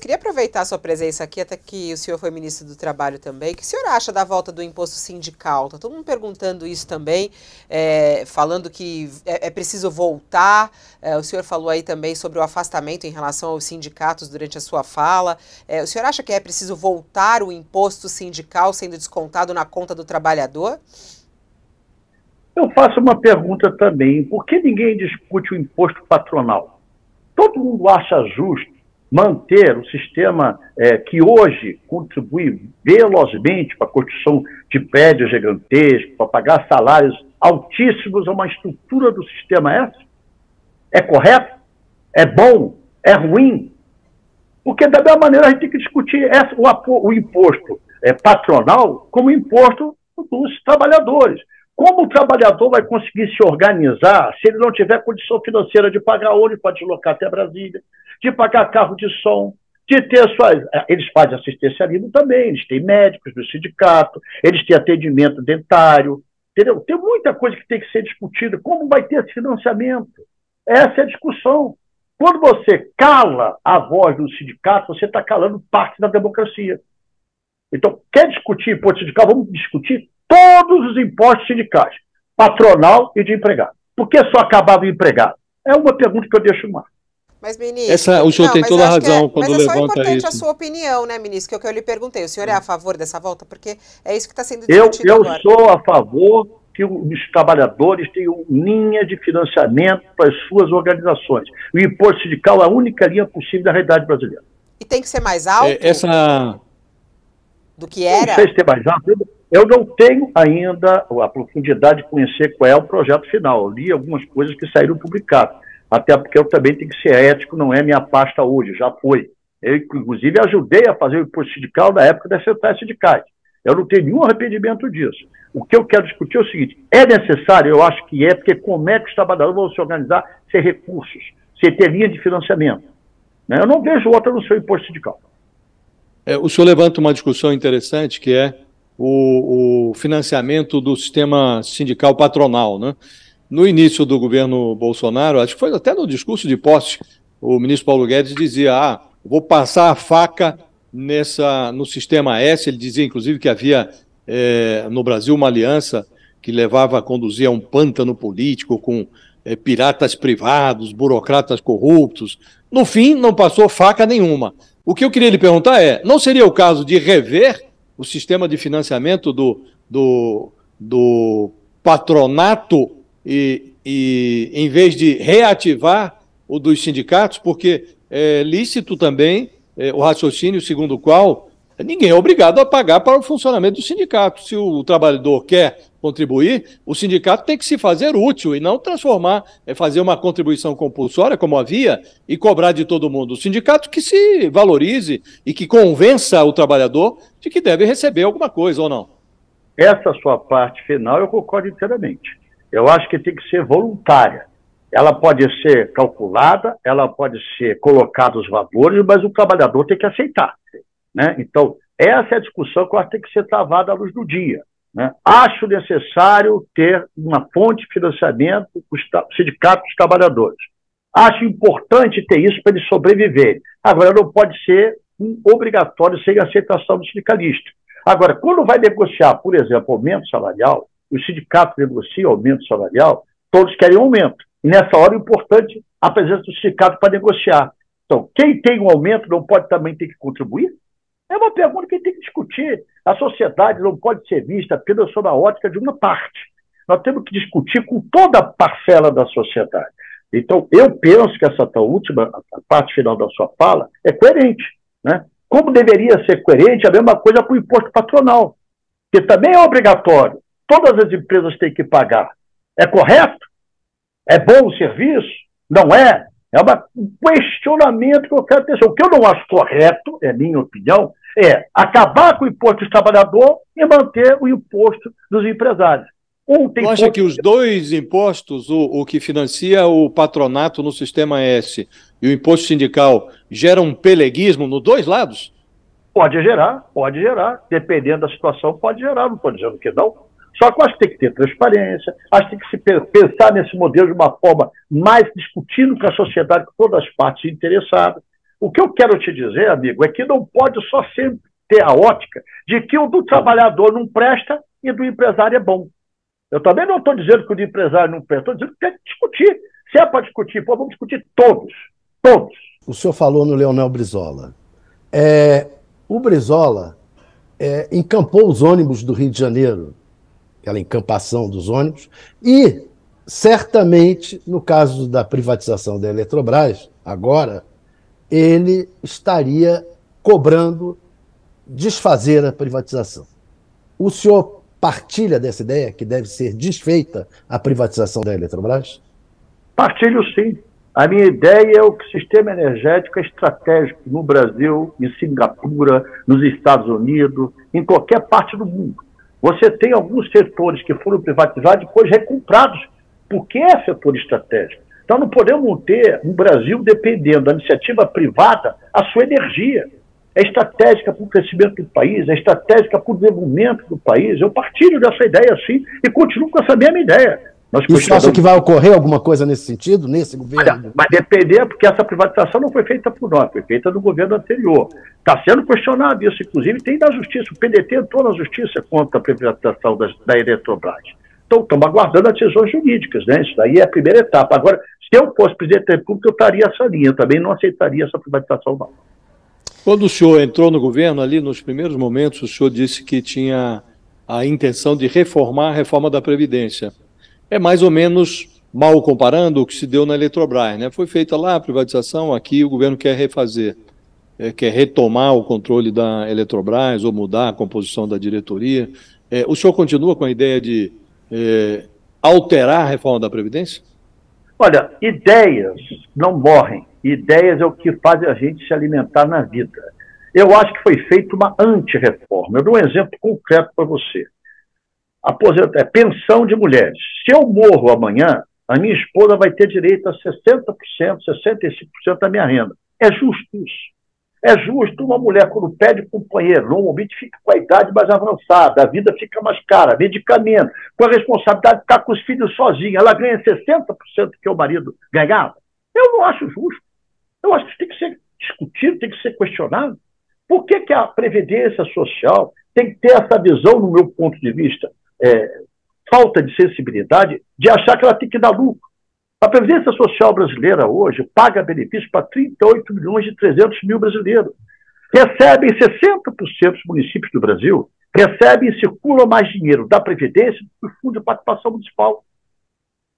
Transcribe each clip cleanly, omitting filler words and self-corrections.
queria aproveitar a sua presença aqui, até que o senhor foi ministro do Trabalho também. O que o senhor acha da volta do imposto sindical? Está todo mundo perguntando isso também, falando que é preciso voltar. O senhor falou aí também sobre o afastamento em relação aos sindicatos durante a sua fala. O senhor acha que é preciso voltar o imposto sindical sendo descontado na conta do trabalhador? Eu faço uma pergunta também. Por que ninguém discute o imposto patronal? Todo mundo acha justo manter o sistema que hoje contribui velozmente para a construção de prédios gigantescos, para pagar salários altíssimos a uma estrutura do sistema S? É correto? É bom? É ruim? Porque, da mesma maneira, a gente tem que discutir o imposto patronal como imposto dos trabalhadores. Como o trabalhador vai conseguir se organizar se ele não tiver condição financeira de pagar ônibus para deslocar até Brasília, de pagar carro de som, de ter suas... Eles fazem assistencialismo também, eles têm médicos do sindicato, eles têm atendimento dentário, entendeu? Tem muita coisa que tem que ser discutida. Como vai ter esse financiamento? Essa é a discussão. Quando você cala a voz do sindicato, você está calando parte da democracia. Então, quer discutir imposto sindical? Vamos discutir todos os impostos sindicais, patronal e de empregado. Por que só acabava o empregado? É uma pergunta que eu deixo no ar. Mas, ministro... o senhor tem toda a razão quando levanta isso. Mas é só importante a sua opinião, né, ministro? Que eu lhe perguntei. O senhor é a favor dessa volta? Porque é isso que está sendo discutido agora. Eu sou a favor que os trabalhadores tenham linha de financiamento para as suas organizações. O imposto sindical é a única linha possível da realidade brasileira. E tem que ser mais alto do que era? Não sei se tem mais alto. Eu não tenho ainda a profundidade de conhecer qual é o projeto final. Eu li algumas coisas que saíram publicadas. Até porque eu também tenho que ser ético, não é minha pasta hoje, já foi. Eu, inclusive, ajudei a fazer o imposto sindical na época das centrais sindicais. Eu não tenho nenhum arrependimento disso. O que eu quero discutir é o seguinte: é necessário? Eu acho que é, porque como é que os trabalhadores vão se organizar sem recursos, sem ter linha de financiamento? Né? Eu não vejo outra no seu imposto sindical. O senhor levanta uma discussão interessante, que é o financiamento do sistema sindical patronal, né? No início do governo Bolsonaro, acho que foi até no discurso de posse, o ministro Paulo Guedes dizia: vou passar a faca no sistema S. Ele dizia, inclusive, que havia no Brasil uma aliança que levava a conduzir a um pântano político com piratas privados, burocratas corruptos. No fim, não passou faca nenhuma. O que eu queria lhe perguntar não seria o caso de rever o sistema de financiamento do patronato e em vez de reativar o dos sindicatos? Porque é lícito também o raciocínio segundo o qual ninguém é obrigado a pagar para o funcionamento do sindicato. Se o trabalhador quer contribuir, o sindicato tem que se fazer útil e não fazer uma contribuição compulsória, como havia, e cobrar de todo mundo. O sindicato que se valorize e que convença o trabalhador de que deve receber alguma coisa, ou não? Essa sua parte final eu concordo inteiramente. Eu acho que tem que ser voluntária. Ela pode ser calculada, ela pode ser colocada os valores, mas o trabalhador tem que aceitar, né? Então, essa é a discussão que eu acho que tem que ser travada à luz do dia, né? Acho necessário ter uma fonte de financiamento para o sindicato dos trabalhadores. Acho importante ter isso para eles sobreviverem. Agora, não pode ser obrigatório sem aceitação do sindicalista. Agora, quando vai negociar, por exemplo, aumento salarial, o sindicato negocia aumento salarial, todos querem aumento. E nessa hora é importante a presença do sindicato para negociar. Então, quem tem um aumento não pode também ter que contribuir? É uma pergunta que tem que discutir. A sociedade não pode ser vista apenas sob a ótica de uma parte. Nós temos que discutir com toda a parcela da sociedade. Então, eu penso que essa última, a parte final da sua fala, é coerente, né? Como deveria ser coerente a mesma coisa para o imposto patronal, que também é obrigatório. Todas as empresas têm que pagar. É correto? É bom o serviço? Não é? É um questionamento que eu quero ter. O que eu não acho correto, é minha opinião, é acabar com o imposto dos trabalhadores e manter o imposto dos empresários. Você acha que os dois impostos, o que financia o patronato no sistema S e o imposto sindical, geram um peleguismo nos dois lados? Pode gerar. Dependendo da situação, pode gerar. Não estou dizendo que não. Só que eu acho que tem que ter transparência, acho que tem que se pensar nesse modelo de uma forma mais discutindo com a sociedade, com todas as partes interessadas. O que eu quero te dizer, amigo, é que não pode só sempre ter a ótica de que o do trabalhador não presta e do empresário é bom. Eu também não estou dizendo que o do empresário não presta, estou dizendo que tem que discutir. Se é para discutir, pô, vamos discutir todos. Todos. O senhor falou no Leonel Brizola. O Brizola encampou os ônibus do Rio de Janeiro, aquela encampação dos ônibus, e certamente, no caso da privatização da Eletrobras, agora, ele estaria cobrando desfazer a privatização. O senhor partilha dessa ideia, que deve ser desfeita a privatização da Eletrobras? Partilho, sim. A minha ideia é que o sistema energético é estratégico no Brasil, em Singapura, nos Estados Unidos, em qualquer parte do mundo. Você tem alguns setores que foram privatizados e depois recomprados, porque é setor estratégico. Então não podemos ter um Brasil dependendo da iniciativa privada a sua energia. É estratégica para o crescimento do país, é estratégica para o desenvolvimento do país. Eu partilho dessa ideia, sim, e continuo com essa mesma ideia. E você acha que vai ocorrer alguma coisa nesse sentido, nesse governo? Vai depender, porque essa privatização não foi feita por nós, foi feita no governo anterior. Está sendo questionado isso, inclusive tem na justiça. O PDT entrou na justiça contra a privatização da Eletrobras. Então, estamos aguardando as decisões jurídicas, né? Isso daí é a primeira etapa. Agora, se eu fosse presidente da República, eu estaria essa linha. Eu também não aceitaria essa privatização, não. Quando o senhor entrou no governo, ali nos primeiros momentos, o senhor disse que tinha a intenção de reformar a reforma da Previdência. É mais ou menos, mal comparando, o que se deu na Eletrobras, né? Foi feita lá a privatização, aqui o governo quer refazer, quer retomar o controle da Eletrobras ou mudar a composição da diretoria. O senhor continua com a ideia de alterar a reforma da Previdência? Olha, ideias não morrem. Ideias é o que faz a gente se alimentar na vida. Eu acho que foi feita uma anti-reforma. Eu dou um exemplo concreto para você. Pensão de mulheres. Se eu morro amanhã, a minha esposa vai ter direito a 60%, 65% da minha renda. É justo isso. É justo uma mulher, quando pede companheiro, normalmente fica com a idade mais avançada, a vida fica mais cara, medicamento, com a responsabilidade de ficar com os filhos sozinha, ela ganha 60% que o marido ganhava. Eu não acho justo. Eu acho que isso tem que ser discutido, tem que ser questionado. Por que a Previdência Social tem que ter essa visão, no meu ponto de vista, falta de sensibilidade, de achar que ela tem que dar lucro? A Previdência Social brasileira hoje paga benefícios para 38 milhões e 300 mil brasileiros. Recebem 60% dos municípios do Brasil, recebem e circulam mais dinheiro da Previdência do que do Fundo de Participação Municipal.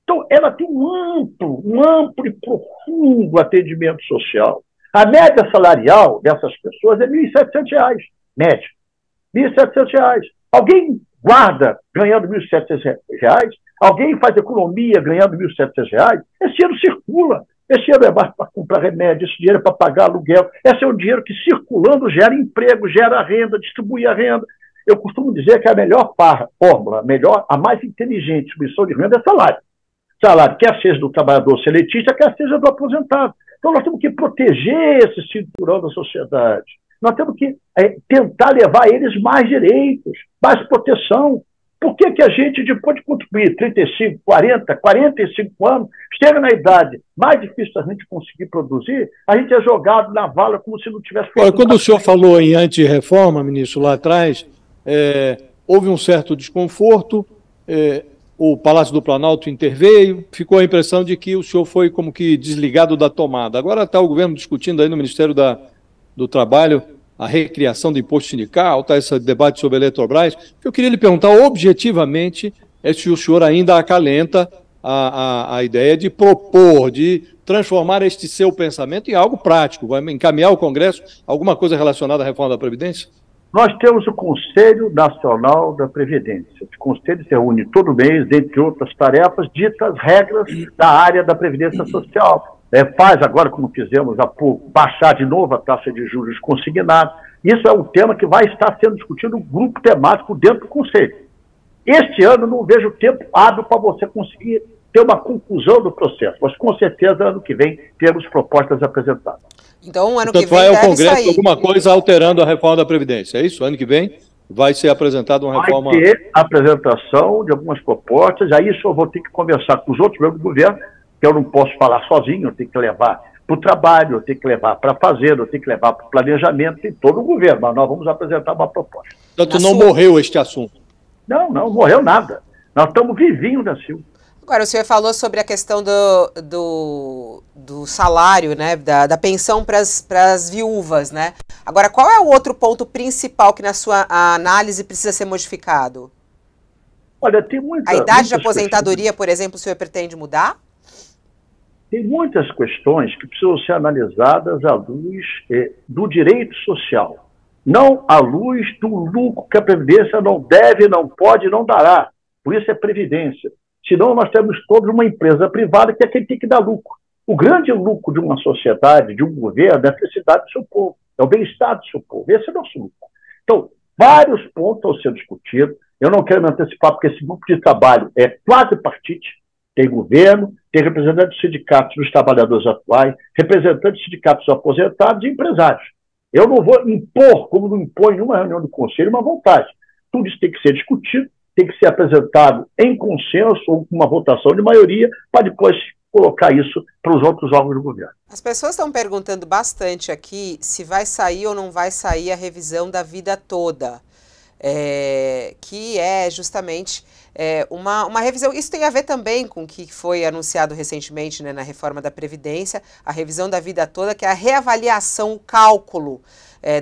Então, ela tem um amplo e profundo atendimento social. A média salarial dessas pessoas é R$ 1.700, média. R$ 1.700. Alguém guarda ganhando R$ 1.700? Alguém faz economia ganhando R$ 1.700? Esse dinheiro circula. Esse dinheiro é para comprar remédio, esse dinheiro é para pagar aluguel. Esse é um dinheiro que, circulando, gera emprego, gera renda, distribui a renda. Eu costumo dizer que a melhor fórmula, a mais inteligente distribuição de renda é salário. Salário, quer seja do trabalhador seletista, quer seja do aposentado. Então, nós temos que proteger esse cinturão da sociedade. Nós temos que tentar levar a eles mais direitos, mais proteção. Por que a gente, depois de contribuir 35, 40, 45 anos, chega na idade mais difícil da gente conseguir produzir, a gente é jogado na vala como se não tivesse feito. Quando o senhor falou em anti-reforma, ministro, lá atrás, houve um certo desconforto, o Palácio do Planalto interveio, ficou a impressão de que o senhor foi como que desligado da tomada. Agora está o governo discutindo aí no Ministério do Trabalho a recriação do imposto sindical, está esse debate sobre a Eletrobras. Eu queria lhe perguntar objetivamente se o senhor ainda acalenta a ideia de propor, de transformar este seu pensamento em algo prático, vai encaminhar ao Congresso alguma coisa relacionada à reforma da Previdência? Nós temos o Conselho Nacional da Previdência. Esse conselho se reúne todo mês, dentre outras tarefas, dita as regras da área da Previdência Social. Faz agora, como fizemos há pouco, baixar de novo a taxa de juros consignada. Isso é um tema que vai estar sendo discutido no grupo temático dentro do Conselho. Este ano não vejo tempo hábil para você conseguir ter uma conclusão do processo, mas com certeza ano que vem temos propostas apresentadas. Então, ano que vem vai ao Congresso alguma coisa alterando a reforma da Previdência, é isso? Ano que vem vai ser apresentada uma reforma... Vai ter apresentação de algumas propostas, aí isso eu vou ter que conversar com os outros membros do governo, que eu não posso falar sozinho, eu tenho que levar para o trabalho, eu tenho que levar para a fazenda, eu tenho que levar para o planejamento, tem todo o governo, mas nós vamos apresentar uma proposta. Portanto, não morreu este assunto. Não, não morreu nada. Nós estamos vivinhos da Silva. Agora, o senhor falou sobre a questão do salário, né, da pensão para as viúvas, né? Agora, qual é o outro ponto principal que na sua análise precisa ser modificado? Olha, tem muita... A idade de aposentadoria, por exemplo, o senhor pretende mudar? Tem muitas questões que precisam ser analisadas à luz do direito social, não à luz do lucro que a Previdência não deve, não pode, não dará. Por isso é Previdência. Senão nós temos todos uma empresa privada que é quem tem que dar lucro. O grande lucro de uma sociedade, de um governo, é a felicidade do seu povo, é o bem-estar do seu povo. Esse é o nosso lucro. Então, vários pontos estão sendo discutidos. Eu não quero me antecipar, porque esse grupo de trabalho é quase partite. Tem governo, tem representantes dos sindicatos dos trabalhadores atuais, representantes dos sindicatos dos aposentados e empresários. Eu não vou impor, como não impõe em uma reunião do conselho, uma vontade. Tudo isso tem que ser discutido, tem que ser apresentado em consenso ou com uma votação de maioria, para depois colocar isso para os outros órgãos do governo. As pessoas estão perguntando bastante aqui se vai sair ou não vai sair a revisão da vida toda, que é justamente uma revisão. Isso tem a ver também com o que foi anunciado recentemente, né, na reforma da Previdência, a revisão da vida toda, que é a reavaliação, o cálculo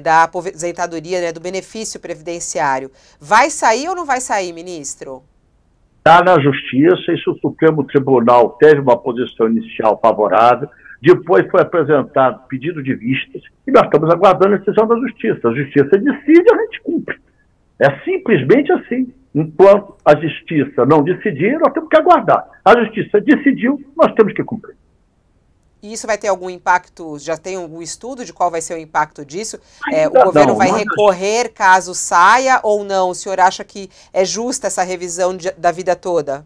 da aposentadoria, né, do benefício previdenciário. Vai sair ou não vai sair, ministro? Está na Justiça, isso o Supremo Tribunal teve uma posição inicial favorável, depois foi apresentado pedido de vistas, e nós estamos aguardando a decisão da Justiça. A Justiça decide, a gente cumpre. É simplesmente assim. Enquanto a Justiça não decidir, nós temos que aguardar. A Justiça decidiu, nós temos que cumprir. E isso vai ter algum impacto? Já tem algum estudo de qual vai ser o impacto disso? O governo vai recorrer caso saia ou não? O senhor acha que é justa essa revisão da vida toda?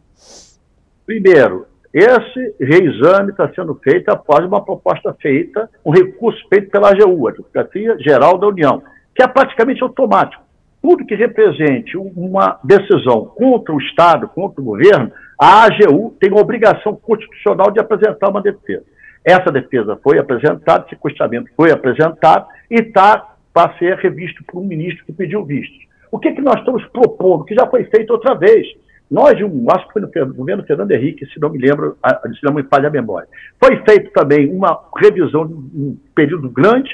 Primeiro, esse reexame está sendo feito após uma proposta feita, um recurso feito pela AGU, a Advocacia Geral da União, que é praticamente automático. Tudo que represente uma decisão contra o Estado, contra o governo, a AGU tem a obrigação constitucional de apresentar uma defesa. Essa defesa foi apresentada, esse questionamento foi apresentado e está para ser revisto por um ministro que pediu vistos. O que nós estamos propondo, que já foi feito outra vez? Nós, acho que foi no governo Fernando Henrique, se não me lembro, se não me falha a memória. Foi feito também uma revisão de um período grande.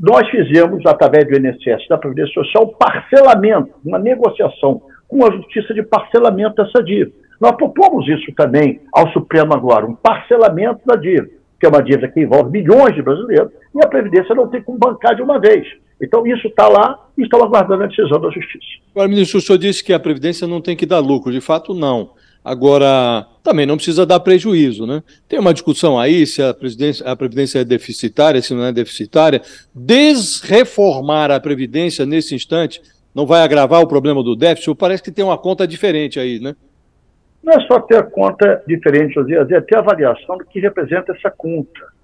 Nós fizemos, através do INSS, da Previdência Social, um parcelamento, uma negociação com a Justiça de parcelamento dessa dívida. Nós propomos isso também ao Supremo agora, um parcelamento da dívida, que é uma dívida que envolve milhões de brasileiros, e a Previdência não tem como bancar de uma vez. Então, isso está lá e estamos aguardando a decisão da Justiça. Agora, ministro, o senhor disse que a Previdência não tem que dar lucro. De fato, não. Agora, também não precisa dar prejuízo, né? Tem uma discussão aí se a Previdência é deficitária, se não é deficitária. Desreformar a Previdência nesse instante não vai agravar o problema do déficit? Parece que tem uma conta diferente aí, né? Não é só ter a conta diferente, José, é ter a avaliação do que representa essa conta.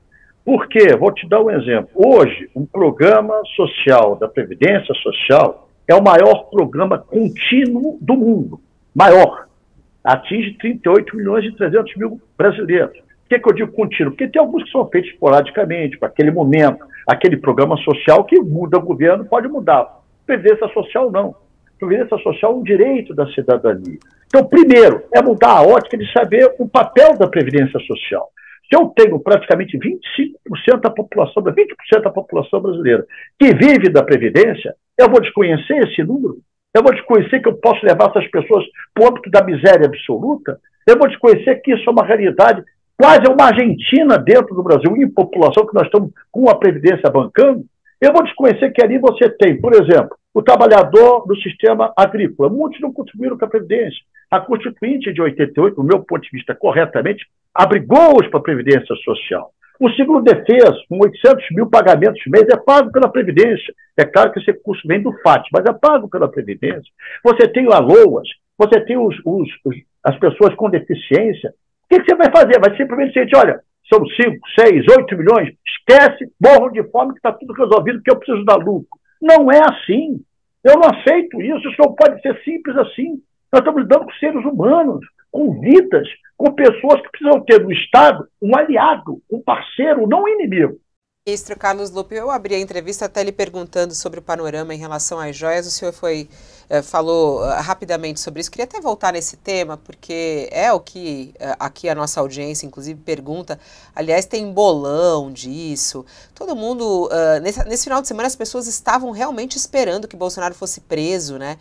Por quê? Vou te dar um exemplo. Hoje, um programa social da Previdência Social é o maior programa contínuo do mundo. Maior. Atinge 38 milhões e 300 mil brasileiros. Por que eu digo contínuo? Porque tem alguns que são feitos esporadicamente, para aquele momento, aquele programa social que muda o governo, pode mudar. Previdência Social não. Previdência Social é um direito da cidadania. Então, primeiro, é mudar a ótica de saber o papel da Previdência Social. Se eu tenho praticamente 25% da população, 20% da população brasileira que vive da Previdência, eu vou desconhecer esse número? Eu vou desconhecer que eu posso levar essas pessoas para o âmbito da miséria absoluta? Eu vou desconhecer que isso é uma realidade, quase uma Argentina dentro do Brasil, em população que nós estamos com a Previdência bancando? Eu vou desconhecer que ali você tem, por exemplo, o trabalhador do sistema agrícola. Muitos não contribuíram com a Previdência. A Constituinte de 88, do meu ponto de vista corretamente, abrigou-os para a Previdência Social. O seguro-defesa, com 800 mil pagamentos mês, é pago pela Previdência. É claro que esse recurso vem do FAT, mas é pago pela Previdência. Você tem o ALOAS, você tem as pessoas com deficiência. O que você vai fazer? Vai simplesmente dizer, olha, são 5, 6, 8 milhões, esquece, morram de fome que está tudo resolvido porque eu preciso dar lucro. Não é assim. Eu não aceito isso não pode ser simples assim. Nós estamos lidando com seres humanos. com vidas, com pessoas que precisam ter no Estado um aliado, um parceiro, não um inimigo. Ministro Carlos Lupe, eu abri a entrevista até lhe perguntando sobre o panorama em relação às joias. O senhor falou rapidamente sobre isso. Queria até voltar nesse tema, porque é o que aqui a nossa audiência, inclusive, pergunta. Aliás, tem bolão disso. Todo mundo, nesse final de semana, as pessoas estavam realmente esperando que Bolsonaro fosse preso, né?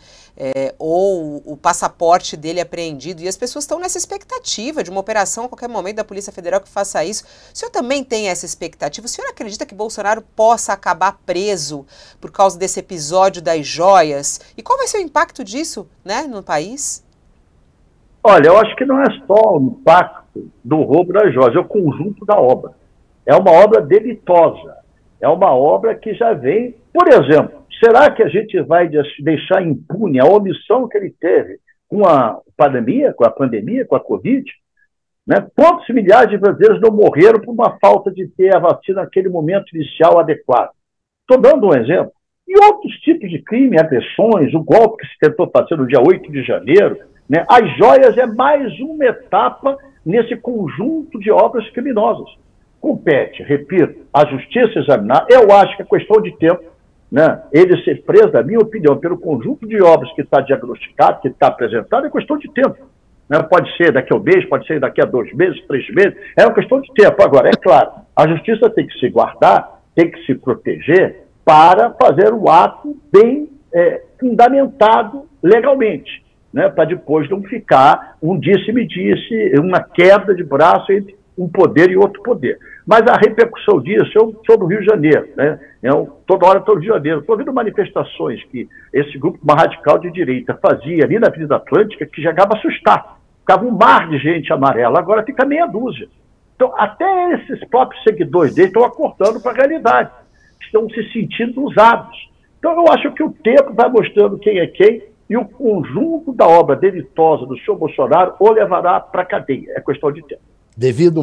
Ou o passaporte dele apreendido. E as pessoas estão nessa expectativa de uma operação a qualquer momento da Polícia Federal que faça isso. O senhor também tem essa expectativa? O senhor acredita que Bolsonaro possa acabar preso por causa desse episódio das joias? E qual vai ser o impacto disso, né, no país? Olha, eu acho que não é só o impacto do roubo das joias, é o conjunto da obra. É uma obra delitosa, é uma obra que já vem... Por exemplo, será que a gente vai deixar impune a omissão que ele teve com a pandemia, com a Covid? Né? Quantos milhares de brasileiros não morreram por uma falta de ter a vacina naquele momento inicial adequado? Estou dando um exemplo. E outros tipos de crime, agressões, o golpe que se tentou fazer no dia 8 de janeiro, né? As joias é mais uma etapa nesse conjunto de obras criminosas. Compete, repito, a justiça examinar. Eu acho que é questão de tempo, né? Ele ser preso, na minha opinião, pelo conjunto de obras que está diagnosticado, que está apresentado, é questão de tempo. Pode ser daqui a um mês, pode ser daqui a 2 meses, 3 meses, é uma questão de tempo. Agora, é claro, a justiça tem que se guardar, tem que se proteger para fazer o ato bem fundamentado legalmente, né? Para depois não ficar um disse-me-disse, uma quebra de braço entre um poder e outro poder. Mas a repercussão disso, eu sou do Rio de Janeiro, né? Toda hora estou no Rio de Janeiro, estou vendo manifestações que esse grupo mais radical de direita fazia ali na Avenida Atlântica, que chegava a assustar. Ficava um mar de gente amarela, agora fica meia dúzia. Então, até esses próprios seguidores dele estão acordando para a realidade, estão se sentindo usados. Então, eu acho que o tempo vai mostrando quem é quem, e o conjunto da obra delitosa do senhor Bolsonaro o levará para a cadeia. É questão de tempo. Devido